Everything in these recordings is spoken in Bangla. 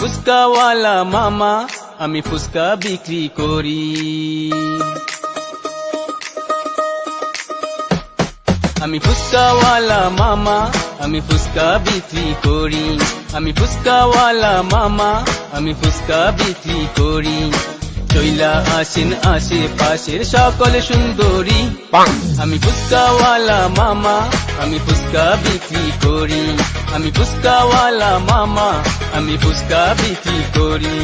ফুচকাওয়ালা মামা, আমি ফুচকা বিক্রি করি। আমি ফুচকাওয়ালা মামা, আমি ফুচকা বিক্রি করি। আমি ফুচকাওয়ালা মামা, আমি ফুচকা বিক্রি করি। চইলা আসেন আশেপাশের সকল সুন্দরী, আমি ফুচকাওয়ালা মামা, আমি ফুচকা বিক্রি করি। আমি ফুচকাওয়ালা মামা, আমি ফুচকা বিক্রি করি।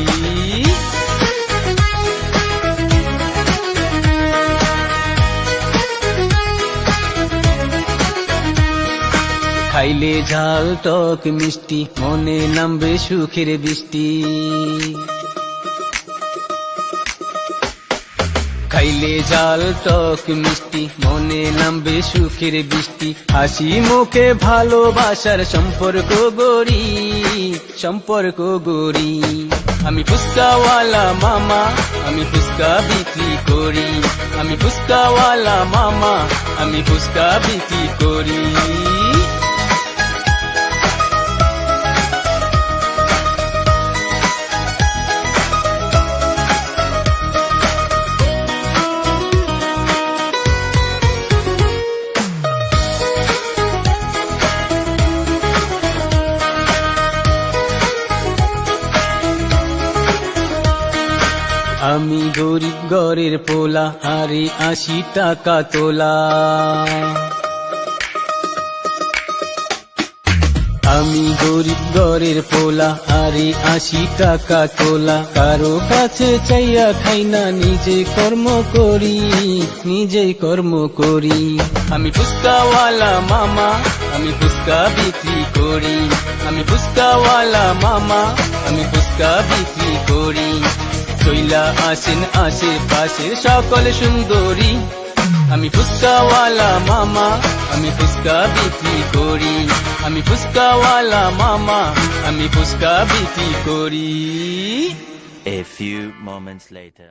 খাইলে ঝাল টক মিষ্টি, মনে নামবে সুখের বৃষ্টি। খাইলে ঝাল টক মিষ্টি, মনে নামবে সুখের বৃষ্টি। হাসি মুখে ভালোবাসার সম্পর্ক গড়ি, সম্পর্ক গড়ি। আমি ফুচকাওয়ালা মামা, আমি ফুচকা বিক্রি করি। আমি ফুচকাওয়ালা মামা, আমি ফুচকা বিক্রি করি। আমি গরিব ঘরের পোলা, আরে 80 টাকা তোলা। আমি গরিব ঘরের পোলা, আরে 80 টাকা তোলা। কারো কাছে চাইয়া খাই না, নিজে কর্ম করি, নিজেই কর্ম করি। আমি ফুচকাওয়ালা মামা, আমি ফুচকা বিক্রি করি। আমি ফুচকাওয়ালা মামা, আমি ফুচকা বিক্রি করি। চইলা আসেন আশেপাশের সকল সুন্দরী, আমি ফুচকাওয়ালা মামা, আমি ফুচকা বিক্রি করি। আমি ফুচকাওয়ালা মামা, আমি ফুচকা বিক্রি করি। A few moments later.